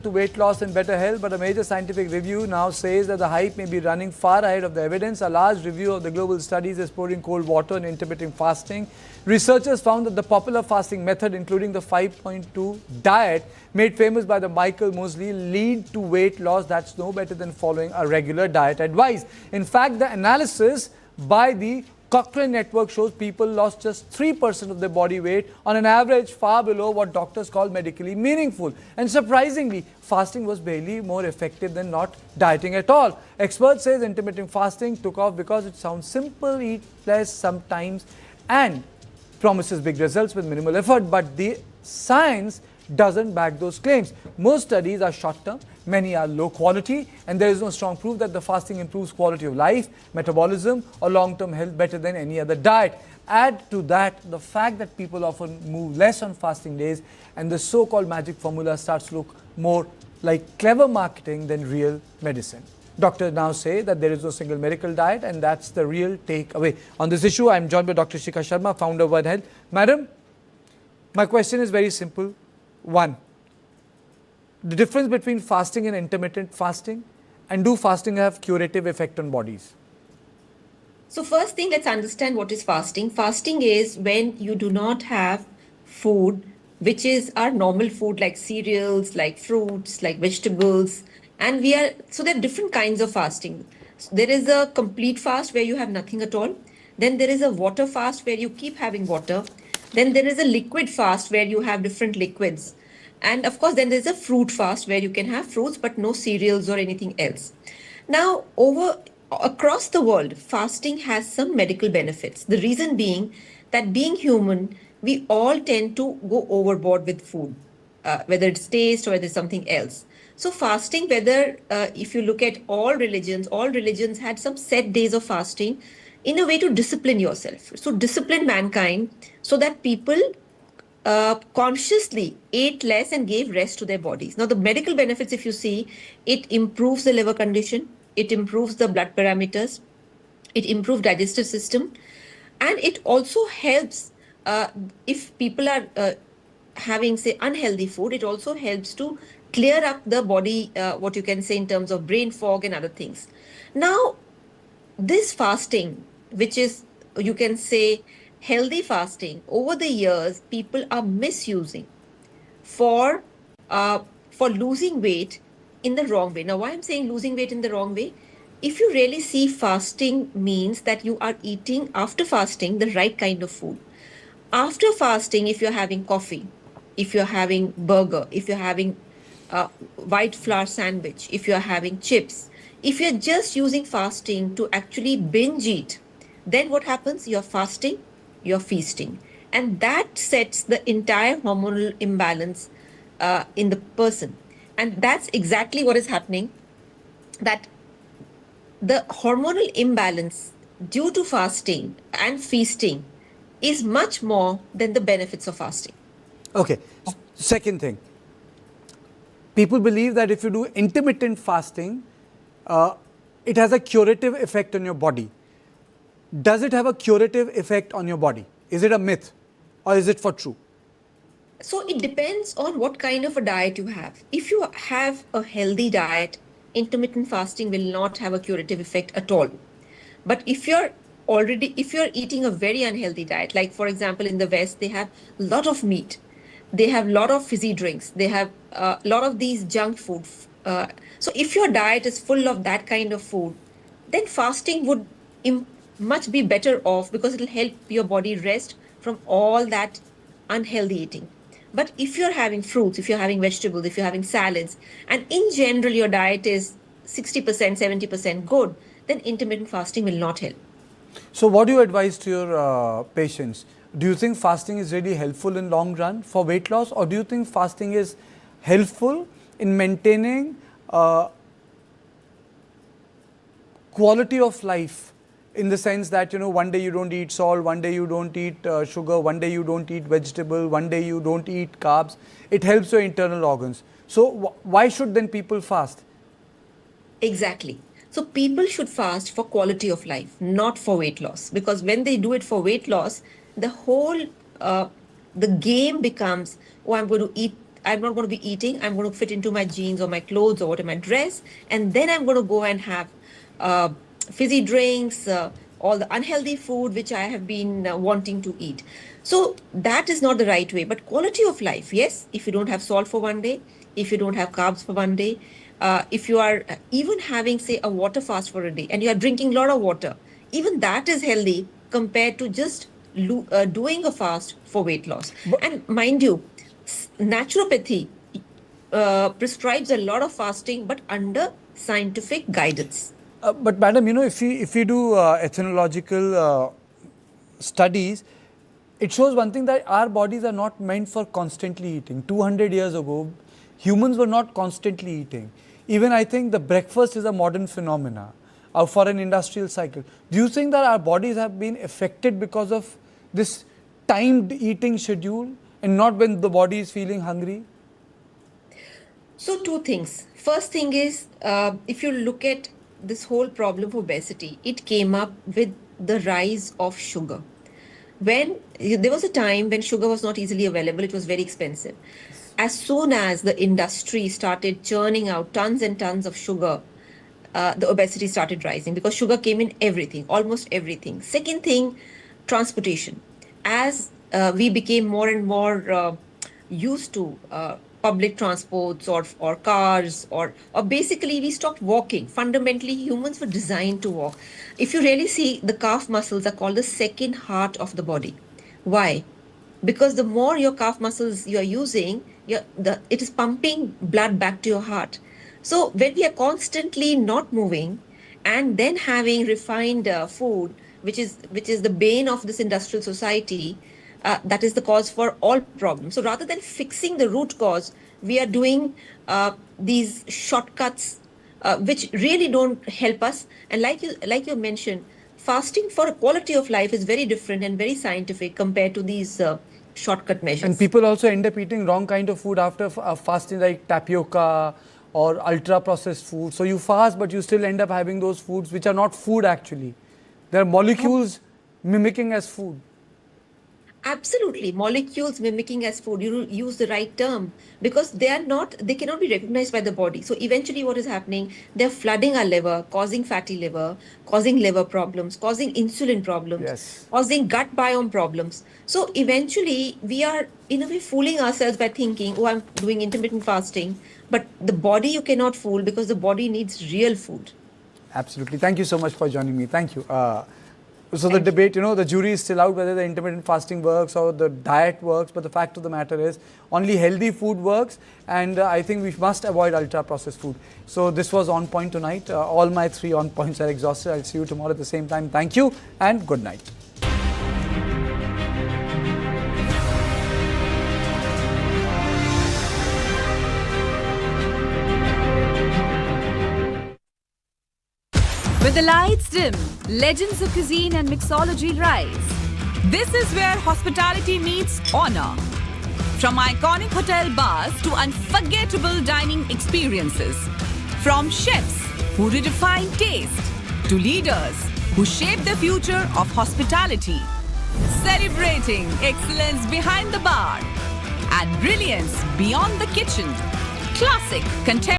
to weight loss and better health, but a major scientific review now says that the hype may be running far ahead of the evidence. A large review of the global studies exploring cold water and intermittent fasting. Researchers found that the popular fasting method, including the 5.2 diet, made famous by the Michael Mosley, lead to weight loss that's no better than following a regular diet advice. In fact, the analysis by the Cochrane Network shows people lost just 3% of their body weight on an average, far below what doctors call medically meaningful. And surprisingly, fasting was barely more effective than not dieting at all. Experts say intermittent fasting took off because it sounds simple, eat less sometimes, and promises big results with minimal effort. But the science doesn't back those claims. Most studies are short-term, many are low quality, and there is no strong proof that the fasting improves quality of life, metabolism, or long-term health better than any other diet. Add to that the fact that people often move less on fasting days, and the so-called magic formula starts to look more like clever marketing than real medicine. Doctors now say that there is no single miracle diet, and that's the real takeaway. On this issue, I am joined by Dr. Sharma, founder of One Health. Madam, my question is very simple. One, the difference between fasting and intermittent fasting, and do fasting have curative effect on bodies? So first thing, let's understand what is fasting. Fasting is when you do not have food, which is our normal food like cereals, like fruits, like vegetables. And there are different kinds of fasting. So there is a complete fast where you have nothing at all. Then there is a water fast where you keep having water. Then there is a liquid fast where you have different liquids. And of course, then there's a fruit fast where you can have fruits but no cereals or anything else. Now, across the world, fasting has some medical benefits. The reason being that being human, we all tend to go overboard with food, whether it's taste or whether it's something else. So fasting, if you look at all religions had some set days of fasting in a way to discipline yourself. So discipline mankind so that people consciously ate less and gave rest to their bodies. Now, the medical benefits, if you see, it improves the liver condition, it improves the blood parameters, it improves digestive system, and it also helps if people are having, say, unhealthy food, it also helps to clear up the body, what you can say in terms of brain fog and other things. Now, this fasting, which is, you can say, healthy fasting, over the years, people are misusing for losing weight in the wrong way. Now, why I'm saying losing weight in the wrong way? If you really see, fasting means that you are eating, after fasting, the right kind of food. After fasting, if you're having coffee, if you're having burger, if you're having white flour sandwich, if you're having chips, if you're just using fasting to actually binge eat, then what happens? You're fasting, you're feasting. And that sets the entire hormonal imbalance in the person. And that's exactly what is happening, that the hormonal imbalance due to fasting and feasting is much more than the benefits of fasting. Okay. Second thing, people believe that if you do intermittent fasting, it has a curative effect on your body. Does it have a curative effect on your body? Is it a myth or is it for true? So it depends on what kind of a diet you have. If you have a healthy diet, intermittent fasting will not have a curative effect at all. But if you're eating a very unhealthy diet, like for example in the West, they have a lot of meat, they have a lot of fizzy drinks, they have a lot of these junk food. So if your diet is full of that kind of food, then fasting would much be better off because it will help your body rest from all that unhealthy eating. But if you're having fruits, if you're having vegetables, if you're having salads, and in general your diet is 60%, 70% good, then intermittent fasting will not help. So what do you advise to your patients? Do you think fasting is really helpful in long run for weight loss, or do you think fasting is helpful in maintaining quality of life, in the sense that, one day you don't eat salt, one day you don't eat sugar, one day you don't eat vegetable, one day you don't eat carbs? It helps your internal organs. So why should then people fast? Exactly. So people should fast for quality of life, not for weight loss. Because when they do it for weight loss, the whole the game becomes, oh, I'm going to eat I'm not going to be eating. I'm going to fit into my jeans or my clothes or whatever, my dress, and then I'm going to go and have uh, fizzy drinks, all the unhealthy food which I have been wanting to eat. So that is not the right way. But quality of life, yes, if you don't have salt for one day, if you don't have carbs for one day, if you are even having, say, a water fast for a day and you are drinking a lot of water, even that is healthy compared to just doing a fast for weight loss. And mind you, naturopathy prescribes a lot of fasting, but under scientific guidance. But madam, if we do ethnological studies, it shows one thing, that our bodies are not meant for constantly eating. 200 years ago, humans were not constantly eating. Even I think the breakfast is a modern phenomena for an industrial cycle. Do you think that our bodies have been affected because of this timed eating schedule and not when the body is feeling hungry? So two things. First thing is, if you look at this whole problem of obesity, it came up with the rise of sugar. When there was a time when sugar was not easily available, it was very expensive. As soon as the industry started churning out tons and tons of sugar, the obesity started rising because sugar came in everything, almost everything. Second thing, transportation. As we became more and more used to public transports or cars, or basically we stopped walking. Fundamentally, humans were designed to walk. If you really see, the calf muscles are called the second heart of the body. Why? Because the more your calf muscles you are using, it is pumping blood back to your heart. So when we are constantly not moving and then having refined food, which is the bane of this industrial society, that is the cause for all problems. So rather than fixing the root cause, we are doing these shortcuts which really don't help us. And like you mentioned, fasting for a quality of life is very different and very scientific compared to these shortcut measures. And people also end up eating wrong kind of food after fasting, like tapioca or ultra processed food. So you fast, but you still end up having those foods which are not food actually. They are molecules mimicking as food. Absolutely, molecules mimicking as food. You use the right term, because they cannot be recognized by the body. So eventually what is happening, they're flooding our liver, causing fatty liver, causing liver problems, causing insulin problems, Yes. causing gut biome problems. So eventually we are in a way fooling ourselves by thinking, oh, I'm doing intermittent fasting, but the body you cannot fool, because the body needs real food. Absolutely. Thank you so much for joining me. Thank you. So the debate, the jury is still out whether the intermittent fasting works or the diet works, but the fact of the matter is only healthy food works, and I think we must avoid ultra processed food. So this was On Point tonight. All my 3 On Points are exhausted. I'll see you tomorrow at the same time. Thank you and good night. When the lights dim, legends of cuisine and mixology rise. This is where hospitality meets honor. From iconic hotel bars to unforgettable dining experiences. From chefs who redefine taste to leaders who shape the future of hospitality. Celebrating excellence behind the bar and brilliance beyond the kitchen. Classic contemporary